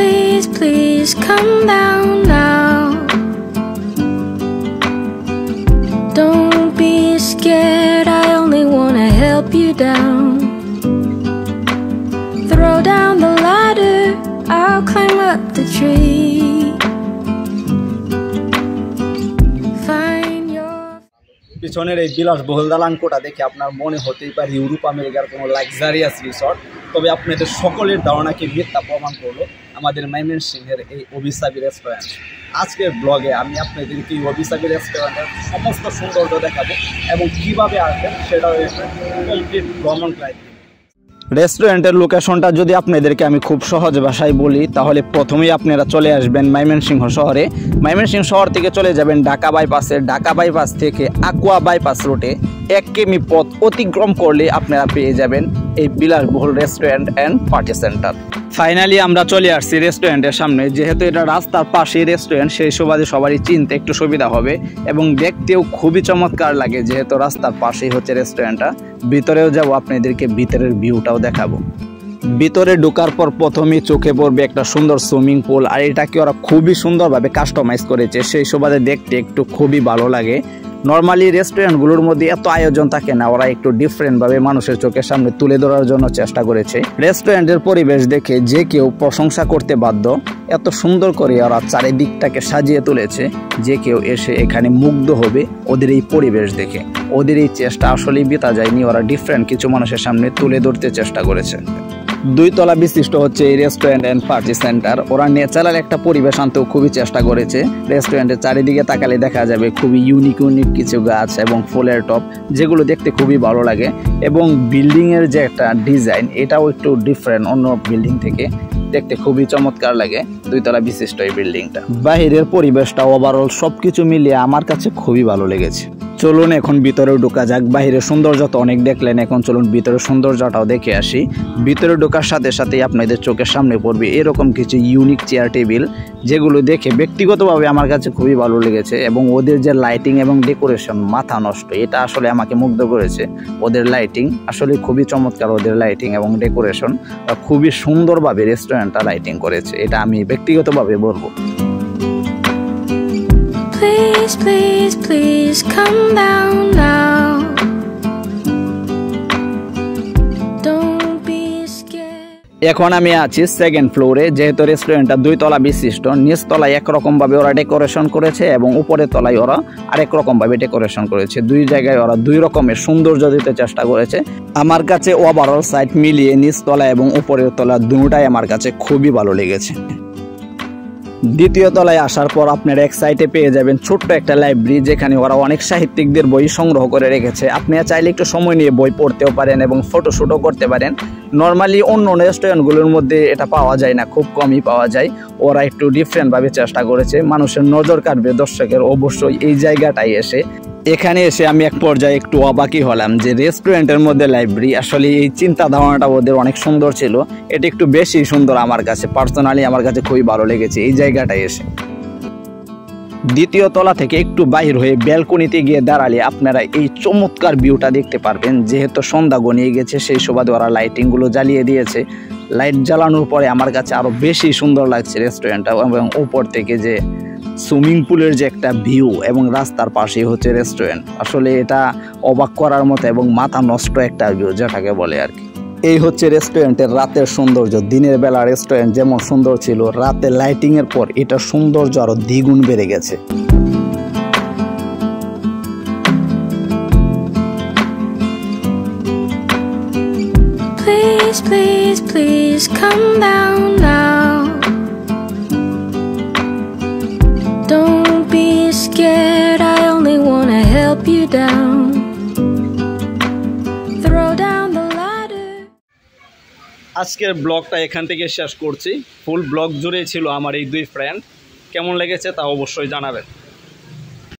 Please, please come down now. Don't be scared, I only wanna help you down. Throw down the ladder, I'll climb up the tree. Find your পিছনের এই বিলাসবহুল দালানকোটা দেখে আপনার মনে হতেই পারে Europe আমেরিকার কোনো লাক্সারিয়াস রিসর্ট, তবে আপনাদের সকলের ধারণাকে মিথ্যা প্রমাণ করলো আমাদের ময়মনসিংহের এই অভিসাবী রেস্টুরেন্ট। আজকের ব্লগে আমি আপনাদেরকে এই অভিসাবী রেস্টুরেন্টের সমস্ত সৌন্দর্য দেখাবো এবং কীভাবে আসবেন সেটাও কমপ্লিট ভ্রমণ গাইড। রেস্টুরেন্টের লোকেশনটা যদি আপনাদেরকে আমি খুব সহজ ভাষায় বলি তাহলে প্রথমেই আপনারা চলে আসবেন ময়মনসিংহ শহরে। ময়মনসিংহ শহর থেকে চলে যাবেন ঢাকা বাইপাসে, ঢাকা বাইপাস থেকে আকুয়া বাইপাস রুটে 1 কিমি পথ অতিক্রম করলে আপনারা পেয়ে যাবেন এই বিলাসবহুল restaurant and party centre. Finally আমরা চলে আসছি রেস্টুরেন্টের সামনে। যেহেতু এটা রাস্তার পাশেই রেস্টুরেন্ট, সেই সুবাদে সবারই চিনতে একটু সুবিধা হবে এবং দেখতেও খুবই চমৎকার লাগে, যেহেতু রাস্তার পাশেই হচ্ছে রেস্টুরেন্টটা। ভিতরেও যাব, আপনাদেরকে ভিতরের ভিউটাও দেখাবো। ভিতরে ঢোকার পর প্রথমেই চোখে পড়বে একটা সুন্দর সুইমিং পুল, আর এটাকে ওরা খুবই সুন্দরভাবে কাস্টমাইজ করেছে, সেই সুবাদে দেখতে একটু খুবই ভালো লাগে। নর্মালি রেস্টুরেন্টগুলোর মধ্যে এত আয়োজন থাকে না, ওরা একটু ডিফারেন্টভাবে মানুষের চোখের সামনে তুলে ধরার জন্য চেষ্টা করেছে। রেস্টুরেন্টের পরিবেশ দেখে যে কেউ প্রশংসা করতে বাধ্য, এত সুন্দর করে ওরা চারিদিকটাকে সাজিয়ে তুলেছে, যে কেউ এসে এখানে মুগ্ধ হবে ওদের এই পরিবেশ দেখে। ওদের এই চেষ্টা আসলেই বৃথা যায়নি, ওরা ডিফারেন্ট কিছু মানুষের সামনে তুলে ধরতে চেষ্টা করেছে। 2 তলা বিশিষ্ট হচ্ছে এই রেস্টুরেন্ট অ্যান্ড পার্টি সেন্টার। ওরা ন্যাচারাল একটা পরিবেশ আনতেও খুবই চেষ্টা করেছে। রেস্টুরেন্টের চারিদিকে তাকালে দেখা যাবে খুবই ইউনিক কিছু গাছ এবং ফুলের টব, যেগুলো দেখতে খুবই ভালো লাগে। এবং বিল্ডিংয়ের যে একটা ডিজাইন, এটাও একটু ডিফারেন্ট অন্য বিল্ডিং থেকে, দেখতে খুবই চমৎকার লাগে। 2 তলা বিশিষ্ট এই বিল্ডিংটা। বাহিরের পরিবেশটা ওভারঅল সবকিছু মিলিয়ে আমার কাছে খুবই ভালো লেগেছে। চলুন এখন ভিতরে ঢোকা যাক। বাহিরের সৌন্দর্য তো অনেক দেখলেন, এখন চলুন ভিতরের সৌন্দর্যটাও দেখে আসি। ভিতরে ঢোকার সাথে সাথেই আপনাদের চোখের সামনে পড়বে এরকম কিছু ইউনিক চেয়ার টেবিল, যেগুলো দেখে ব্যক্তিগতভাবে আমার কাছে খুবই ভালো লেগেছে। এবং ওদের যে লাইটিং এবং ডেকোরেশন মাথা নষ্ট, এটা আসলে আমাকে মুগ্ধ করেছে। ওদের লাইটিং আসলে খুবই চমৎকার, ওদের লাইটিং এবং ডেকোরেশন খুবই সুন্দরভাবে রেস্টুরেন্টটা লাইটিং করেছে, এটা আমি ব্যক্তিগতভাবে বলবো। Please, please, please come down now. Don't be scared. এখন আমি আছি 2nd ফ্লোরে। যেহেতু রেস্টুরেন্টটা 2 তলা বিশিষ্ট, নিচ তলায় একরকমভাবে ওরা ডেকোরেশন করেছে এবং উপরের তলায় ওরা আরেক রকমভাবে ডেকোরেশন করেছে। 2 জায়গায় ওরা 2 রকমের সৌন্দর্য দিতে চেষ্টা করেছে। আমার কাছে ওভারঅল সাইড মিলিয়ে নিচ তলা এবং উপরের তলা দুটোটাই আমার কাছে খুবই ভালো লেগেছে। 2য় তলায় আসার পর আপনারা এক সাইডে পেয়ে যাবেন ছোট্ট একটা লাইব্রেরি, যেখানে ওরা অনেক সাহিত্যিকদের বই সংগ্রহ করে রেখেছে। আপনারা চাইলে একটু সময় নিয়ে বই পড়তেও পারেন এবং ফটোশ্যুটও করতে পারেন। নর্মালি অন্য রেস্টুরেন্টগুলোর মধ্যে এটা পাওয়া যায় না, খুব কমই পাওয়া যায়। ওরা একটু ডিফারেন্টভাবে চেষ্টা করেছে, মানুষের নজর কাটবে দর্শকের অবশ্যই এই জায়গাটাই এসে। এখানে এসে আমি এক পর্যায়ে একটু অবাকই হলাম যে রেস্টুরেন্টের মধ্যে লাইব্রেরি, আসলে এই চিন্তা ধারণাটা ওদের অনেক সুন্দর ছিল। এটা একটু বেশি সুন্দর আমার কাছে, পার্সোনালি আমার কাছে খুবই ভালো লেগেছে এই জায়গাটায় এসে। 2য় তলা থেকে একটু বাহির হয়ে ব্যালকনিতে গিয়ে দাঁড়ালে আপনারা এই চমৎকার ভিউটা দেখতে পারবেন। যেহেতু সন্ধ্যা গনিয়ে গেছে, সেই সুবাদে ওরা লাইটিংগুলো জ্বালিয়ে দিয়েছে। লাইট জ্বালানোর পরে আমার কাছে আরও বেশি সুন্দর লাগছে রেস্টুরেন্টটা। এবং উপর থেকে যে সুইমিং পুলের যে একটা ভিউ এবং রাস্তার পাশেই হচ্ছে রেস্টুরেন্ট, আসলে এটা অবাক করার মতো এবং মাথা নষ্ট একটা ভিউ যেটাকে বলে আর কি। এই হচ্ছে রেস্টুরেন্টের রাতের সৌন্দর্য। দিনের বেলা রেস্টুরেন্ট যেমন সুন্দর ছিল, রাতে লাইটিংয়ের পর এটার সৌন্দর্য আরও দ্বিগুণ বেড়ে গেছে। Please, please, please come down now. Don't be scared, I only wanna help you down. Throw down the ladder. আজকের ব্লগটা এখান থেকে শেষ করছি। ফুল ব্লগ জুড়ে ছিল আমার এই 2 ফ্রেন্ড। কেমন লেগেছে তা অবশ্যই জানাবেন।